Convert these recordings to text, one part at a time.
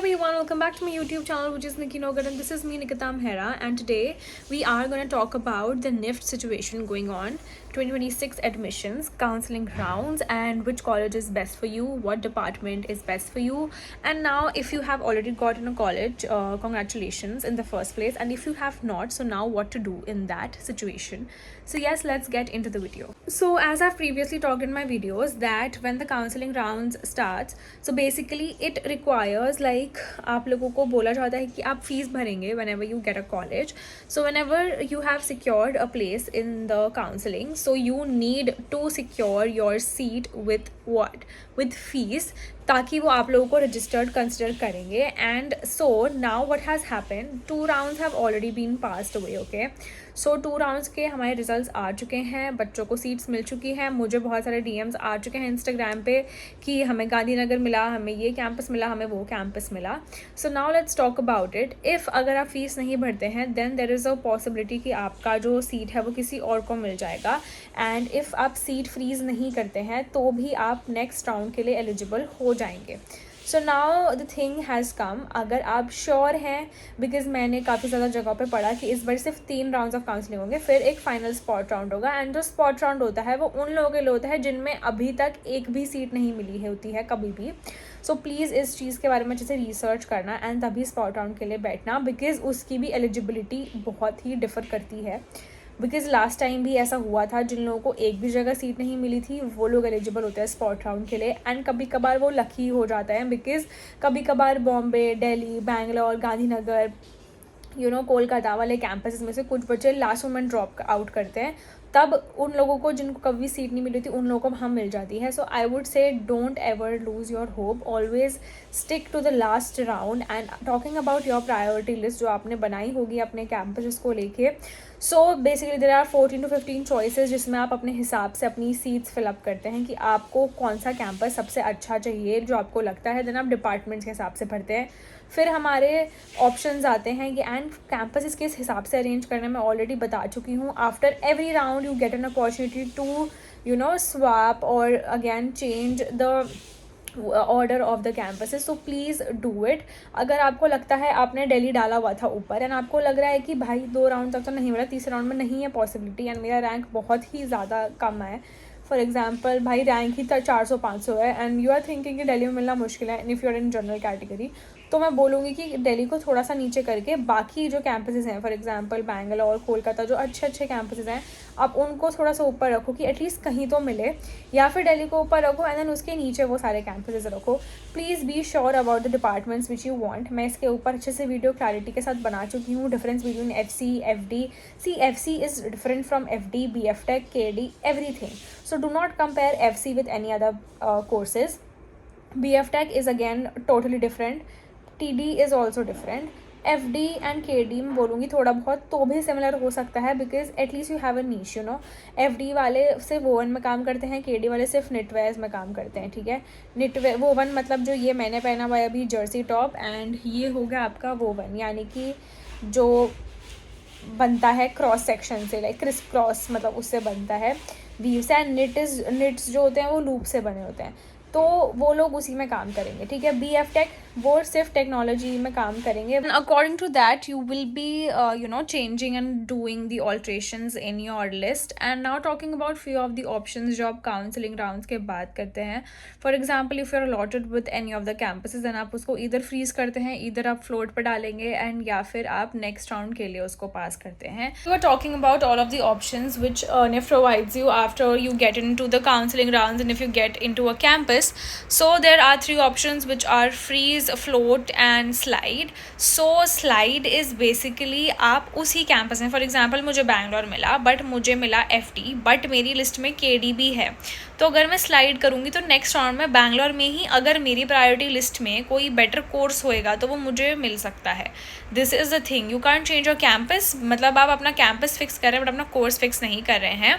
Everyone, welcome back to my YouTube channel, which is Nikki Nogat, and this is me, Nikita Mehra. And today we are going to talk about the NIFT situation going on, 2026 admissions, counseling rounds, and which college is best for you, what department is best for you. And now, if you have already gotten a college, congratulations in the first place. And if you have not, so now what to do in that situation. So yes, let's get into the video. So as I've previously talked in my videos that when the counseling rounds starts, so basically it requires like आप लोगों को बोला जाता है कि आप fees भरेंगे whenever you get a college. So whenever you have secured a place in the counseling, so you need to secure your seat with what? With fees, ताकि वो आप लोगों को रजिस्टर्ड कंसिडर करेंगे. And so now what has happened, 2 rounds have already been passed away. Okay, so 2 rounds के हमारे results आ चुके हैं, बच्चों को सीट्स मिल चुकी हैं. मुझे बहुत सारे डीएम्स आ चुके हैं इंस्टाग्राम पे कि हमें गांधीनगर मिला, हमें ये कैंपस मिला, हमें वो कैंपस मिला. So now let's talk about it. If अगर आप फीस नहीं भरते हैं then there is a possibility कि आपका जो सीट है वो किसी और को मिल जाएगा. एंड इफ़ आप सीट फ्रीज़ नहीं करते हैं तो भी आप नेक्स्ट राउंड के लिए एलिजिबल हो जाएंगे. So now the thing has come, अगर आप श्योर हैं, बिकॉज मैंने काफ़ी ज़्यादा जगह पे पढ़ा कि इस बार सिर्फ 3 राउंड्स ऑफ काउंसलिंग होंगे, फिर एक फाइनल स्पॉट राउंड होगा. एंड जो स्पॉट राउंड होता है वो उन लोगों के लिए होता है जिनमें अभी तक एक भी सीट नहीं मिली है होती है कभी भी. सो प्लीज़ इस चीज़ के बारे में अच्छे से रिसर्च करना एंड तभी स्पॉट राउंड के लिए बैठना, बिकॉज उसकी भी एलिजिबिलिटी बहुत ही डिफ़र करती है. बिकॉज लास्ट टाइम भी ऐसा हुआ था, जिन लोगों को एक भी जगह सीट नहीं मिली थी वो लोग एलिजिबल होते हैं स्पॉट राउंड के लिए. एंड कभी कभार वो लकी हो जाता है, बिकॉज कभी कभार बॉम्बे, दिल्ली, बैंगलोर, गांधीनगर, कोलकाता वाले कैंपसेस में से कुछ बच्चे लास्ट मोमेंट ड्रॉप आउट करते हैं. तब उन लोगों को जिनको कभी सीट नहीं मिली थी उन लोगों को हम मिल जाती है. So I would say don't ever lose your hope, always stick to the last round. And talking about your priority list जो आपने बनाई होगी अपने कैंपसेस को लेके, so basically there are 14 to 15 choices जिसमें आप अपने हिसाब से अपनी सीट्स फिलअप करते हैं कि आपको कौन सा कैंपस सबसे अच्छा चाहिए जो आपको लगता है. देन आप डिपार्टमेंट्स के हिसाब से भरते हैं. फिर हमारे ऑप्शंस आते हैं कि एंड कैंपस किस हिसाब से अरेंज करना मैं ऑलरेडी बता चुकी हूँ. After every round you get an opportunity to swap or again change the order of the campuses. So please do it. अगर आपको लगता है आपने दिल्ली डाला हुआ था ऊपर एंड आपको लग रहा है कि भाई 2 राउंड तक तो नहीं मिला, तीसरे राउंड में नहीं है पॉसिबिलिटी एंड मेरा रैंक बहुत ही ज़्यादा कम है, फॉर एग्जाम्पल भाई रैंक ही 400-500 है एंड यू आर थिंकिंग कि दिल्ली में मिलना मुश्किल है and if you are in general category, तो मैं बोलूँगी कि दिल्ली को थोड़ा सा नीचे करके बाकी जो कैंपसेस हैं, फॉर एग्जांपल बैंगलोर, कोलकाता, जो अच्छे अच्छे कैंपसेस हैं, आप उनको थोड़ा सा ऊपर रखो कि एटलीस्ट कहीं तो मिले, या फिर दिल्ली को ऊपर रखो एंड देन उसके नीचे वो सारे कैंपसेस रखो. Please be sure about the departments which you want. मैं इसके ऊपर अच्छे से वीडियो क्लैरिटी के साथ बना चुकी हूँ. Difference between FC, FD. See FC is different from FD, BF Tech, KD, everything. So do not compare FC with any other courses. BF Tech is again totally different. TD is also different. FD and KD मैं बोलूँगी थोड़ा बहुत तो भी similar हो सकता है, because at least you have a niche. FD वाले सिर्फ वोवन में काम करते हैं, KD वाले सिर्फ निटवेयर्स में काम करते हैं. ठीक है, निटवे वोवन मतलब जो ये मैंने पहना हुआ है अभी जर्सी टॉप, एंड ये हो गया आपका वोवन, यानी कि जो बनता है क्रॉस सेक्शन से, लाइक क्रिस क्रॉस, मतलब उससे बनता है वीव्स. एंड निट्स जो होते हैं वो लूप से बने होते हैं, तो वो लोग उसी में काम करेंगे. ठीक है, BF Tech वो सिर्फ टेक्नोलॉजी में काम करेंगे. According to that you will be changing and doing the alterations in your list. And now talking about few of the options जो आप काउंसलिंग राउंड्स के बाद करते हैं. For example if you are allotted with any of the campuses then आप उसको इधर freeze करते हैं, इधर आप फ्लोट पर डालेंगे एंड या फिर आप नेक्स्ट राउंड के लिए उसको पास करते हैं. You are talking about all of the options which NIFT provides you after you get into the counseling rounds and if you get into a campus. So there are 3 options which are freeze, float and slide. So slide is basically आप उसी campus में, for example मुझे बैंगलोर मिला but मुझे मिला FD but मेरी list में KD भी है, तो अगर मैं स्लाइड करूँगी तो नेक्स्ट राउंड में बैंगलोर में ही अगर मेरी प्रायोरिटी लिस्ट में कोई बेटर कोर्स होएगा तो वो मुझे मिल सकता है. This is the thing, you can't change your campus, मतलब आप अपना कैंपस फिक्स कर रहे हैं बट अपना कोर्स फिक्स नहीं कर रहे हैं.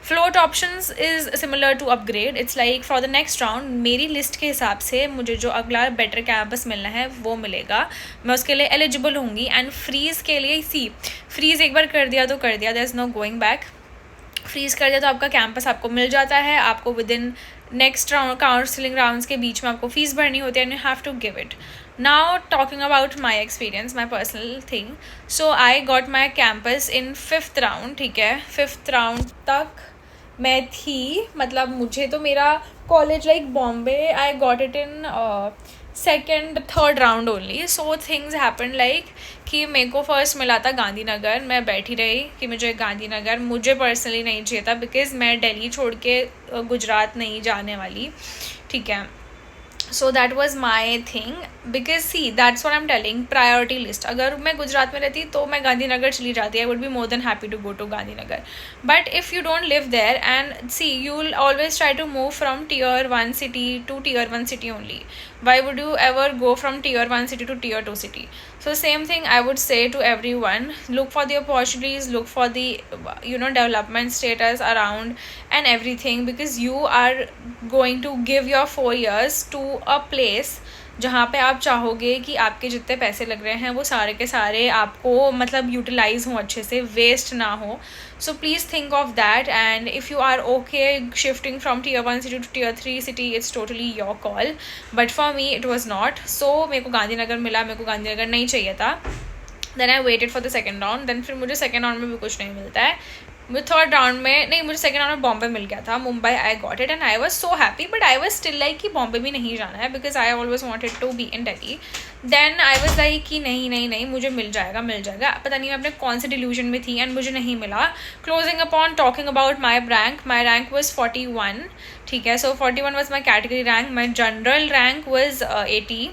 Float options is similar to upgrade. It's like for the next round मेरी लिस्ट के हिसाब से मुझे जो अगला बेटर कैंपस मिलना है वो मिलेगा, मैं उसके लिए एलिजिबल होंगी. एंड फ्रीज़ के लिए फ्रीज़ एक बार कर दिया तो कर दिया, there is no going back. Freeze कर दिया तो आपका कैंपस आपको मिल जाता है, आपको within next round counselling rounds के बीच में आपको फीस भरनी होती है and you have to give it. Now talking about my experience, my personal thing. So I got my campus in 5th round. ठीक है, 5th round तक मैं थी, मतलब मुझे तो मेरा college like Bombay I got it in second third round only. So things happen like कि मेरे को फर्स्ट मिला था गांधीनगर. मैं बैठी रही कि मुझे गांधीनगर मुझे पर्सनली नहीं चाहिए था, बिकॉज मैं दिल्ली छोड़ के गुजरात नहीं जाने वाली. ठीक है, so that was my thing. Because see that's what I am telling, priority list. अगर मैं गुजरात में रहती तो मैं गांधीनगर चली जाती. I would be more than happy to go to Gandhinagar. But if you don't live there and see you will always try to move from tier 1 city to tier 1 city only. Why would you ever go from tier 1 city to tier 2 city? So same thing I would say to everyone, look for the opportunities, look for the development status around and everything, because you are going to give your 4 years to a place जहाँ पे आप चाहोगे कि आपके जितने पैसे लग रहे हैं वो सारे के सारे आपको मतलब यूटिलाइज हों, अच्छे से वेस्ट ना हो. So please think of that. And if you are okay shifting from tier 1 city to tier 3 city, it's totally your call. But for me it was not. So मेरे को गांधीनगर मिला, मेरे को गांधीनगर नहीं चाहिए था. Then I waited for the second round. Then फिर मुझे सेकेंड राउंड में भी कुछ नहीं मिलता है. मुझे थर्ड राउंड में नहीं, मुझे सेकंड राउंड में बॉम्बे मिल गया था, Mumbai. I got it and I was so happy. But I was still like कि बॉम्बे भी नहीं जाना है, because I always wanted to be in Delhi. Then I was like कि नहीं मुझे मिल जाएगा. पता नहीं मैं अपने कौन से डिल्यूजन में थी एंड मुझे नहीं मिला. Closing upon talking about my rank was 41. ठीक है, सो 41 was my category rank. My general rank was 80.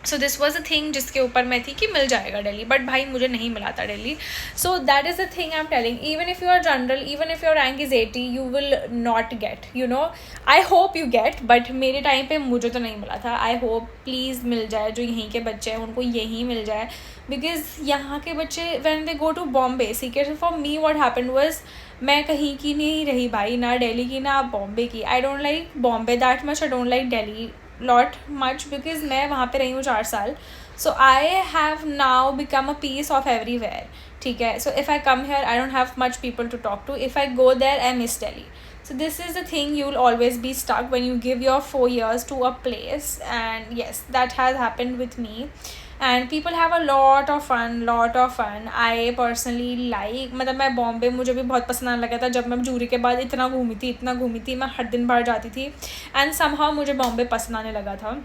So this was a thing जिसके ऊपर मैं थी कि मिल जाएगा दिल्ली. बट भाई मुझे नहीं मिला था Delhi. So that is the thing I am telling. Even if you are general, even if your rank is 80, you will not get, I hope you get. But मेरे टाइम पे मुझे तो नहीं मिला था. आई होप प्लीज़ मिल जाए. जो यहीं के बच्चे हैं उनको यहीं मिल जाए, बिकॉज यहाँ के बच्चे when they go to Bombay, सीके for me what happened was, मैं कहीं की नहीं रही भाई, ना दिल्ली की ना बॉम्बे की. I don't like Bombay that much, I don't like Delhi lot much, because मैं वहाँ पे रही हूँ 4 साल. So I have now become a piece of everywhere. ठीक है, so if I come here I don't have much people to talk to. If I go there I miss Delhi. So this is the thing, you will always be stuck when you give your 4 years to a place. And yes, that has happened with me. And people have a lot of fun. I personally like, मतलब मैं बॉम्बे मुझे भी बहुत पसंद आने लगा था जब मैं जूरी के बाद इतना घूमी थी. मैं हर दिन बाहर जाती थी एंड somehow मुझे बॉम्बे पसंद आने लगा था.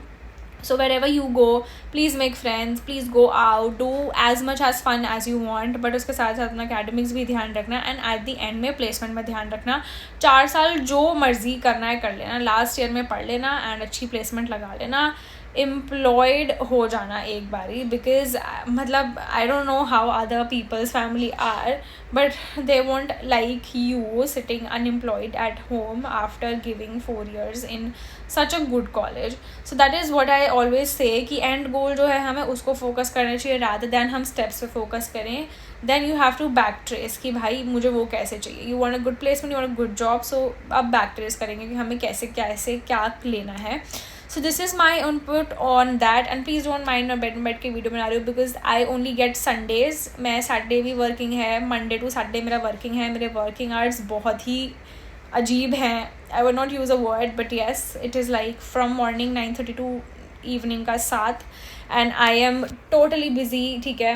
So wherever you go, please make friends, please go out, do as much as fun as you want. but उसके साथ साथ अपना academics भी ध्यान रखना and at the end में placement में ध्यान रखना. 4 साल जो मर्जी करना है कर लेना, लास्ट ईयर में पढ़ लेना and अच्छी placement लगा लेना. एम्प्लॉयड हो जाना एक बारी, बिकॉज मतलब I don't know how other peoples family are, but they won't like you sitting unemployed at home after giving 4 years इन such a good college. So that is what I always say कि and गोल जो है हमें उसको focus करना चाहिए rather than हम steps पे फोकस करें. Then you have to back trace कि भाई मुझे वो कैसे चाहिए. You want a good placement, you want a good job, so अब बैक ट्रेस करेंगे कि हमें कैसे क्या लेना है. So this is my input on that, and please don't mind मैं बैठ के वीडियो बना रही हूँ because I only get Sundays. मैं सैटरडे भी वर्किंग है, मंडे टू सैटरडे मेरा वर्किंग है. मेरे वर्किंग आवर्स बहुत ही अजीब हैं. I would not use a word, but yes, it is like from morning 9:30 to evening का 7, and I am totally busy. ठीक है,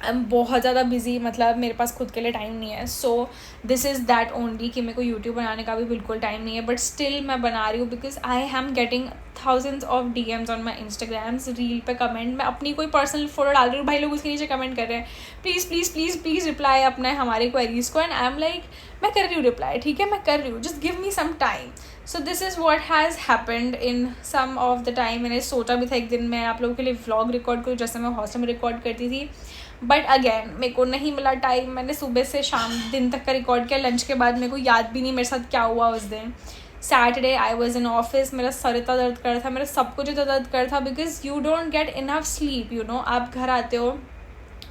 आई एम बहुत ज़्यादा बिजी, मतलब मेरे पास खुद के लिए टाइम नहीं है. सो दिस इज़ दैट ओनली कि मेरे को यूट्यूब बनाने का भी बिल्कुल टाइम नहीं है, बट स्टिल मैं बना रही हूँ because I am getting thousands of DMs on my Instagrams. Reel पे कमेंट, मैं अपनी कोई पर्सनल फोटो डाल रही हूँ, भाई लोग उसके नीचे कमेंट कर रहे हैं please please please please reply अपने हमारे क्वेरीज़ को. एंड आई एम लाइक मैं कर रही हूँ रिप्लाई, ठीक है मैं कर रही हूँ, just give me some time. So this is what has happened in some of the time. मैंने सोचा भी था एक दिन मैं आप लोगों के लिए व्लॉग रिकॉर्ड करूँ जैसे मैं हॉस्टल में रिकॉर्ड करती थी, बट अगेन मेरे को नहीं मिला टाइम. मैंने सुबह से शाम दिन तक का रिकॉर्ड किया. लंच के बाद मेरे को याद भी नहीं मेरे साथ क्या हुआ उस दिन. Saturday I was in office, मेरा सर इतना दर्द कर रहा था, मेरा सब कुछ इतना दर्द कर रहा था because you don't get enough sleep. आप घर आते हो,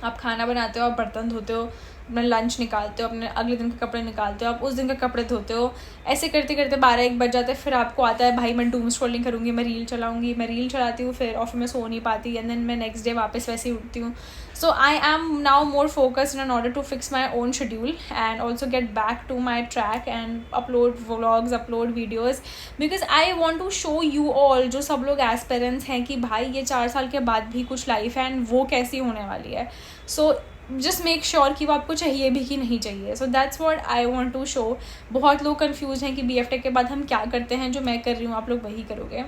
आप खाना बनाते हो, आप बर्तन धोते हो, अपना लंच निकालते हो, अपने अगले दिन के कपड़े निकालते हो, आप उस दिन के कपड़े धोते हो, ऐसे करते करते 12-1 बज जाते हैं। फिर आपको आता है भाई मैं डूम स्क्रॉलिंग करूँगी, मैं रील चलाऊँगी, मैं रील चलाती हूँ, फिर और फिर मैं सो नहीं पाती, एंड देन मैं नेक्स्ट डे वापस वैसे ही उठती हूँ. So I am now more focused in order to fix my own schedule and also get back to my track and upload vlogs, upload videos, because I want to show you all जो सब लोग aspirants हैं कि भाई ये 4 साल के बाद भी कुछ लाइफ है एंड वो कैसी होने वाली है. सो जस्ट मेक श्योर कि वो आपको चाहिए भी कि नहीं चाहिए. So that's what I want to show. बहुत लोग कंफ्यूज हैं कि BF Tech के बाद हम क्या करते हैं. जो मैं कर रही हूँ आप लोग वही करोगे.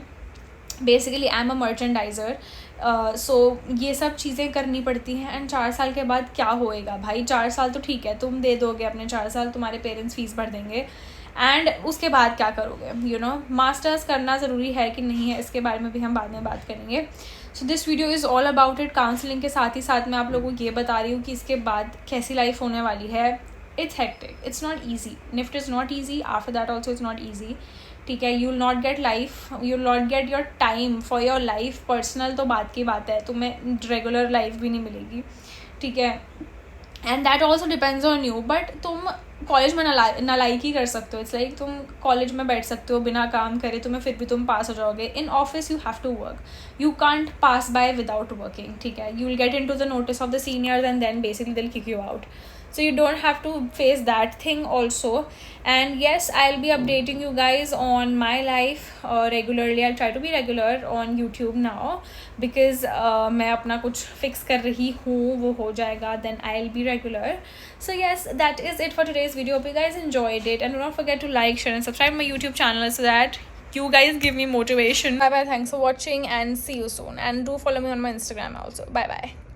Basically I am a merchandiser. So ये सब चीज़ें करनी पड़ती हैं. एंड 4 साल के बाद क्या होएगा भाई. 4 साल तो ठीक है, तुम दे दोगे अपने 4 साल, तुम्हारे पेरेंट्स फीस भर देंगे, एंड उसके बाद क्या करोगे. यू नो मास्टर्स करना ज़रूरी है कि नहीं है, इसके बारे में भी हम बाद में बात करेंगे. So this video is all about it. Counselling के साथ ही साथ मैं आप लोगों को ये बता रही हूँ कि इसके बाद कैसी लाइफ होने वाली है. It's hectic, it's not easy. NIFT is not easy, after that also is not easy. ठीक है, you will not get life, you will not get your time for your life. Personal तो बात की बात है, तुम्हें रेगुलर लाइफ भी नहीं मिलेगी. ठीक है, and that also depends on you. But तुम कॉलेज में नालायकी कर सकते हो. इट्स लाइक तुम कॉलेज में बैठ सकते हो बिना काम करे, तुम्हें फिर भी तुम पास हो जाओगे. In office you have to work, you can't pass by without working. ठीक है, you will get into the notice of the seniors and then basically they will kick you out. So you don't have to face that thing also. And yes, I'll be updating you guys on my life regularly. I'll try to be regular on YouTube now because मैं अपना कुछ fix कर रही हूँ, वो हो जाएगा, then I'll be regular. So yes, that is it for today's video. Hope you guys enjoyed it, and do not forget to like, share and subscribe my YouTube channel so that you guys give me motivation. Bye bye, thanks for watching and see you soon, and do follow me on my Instagram also. Bye bye.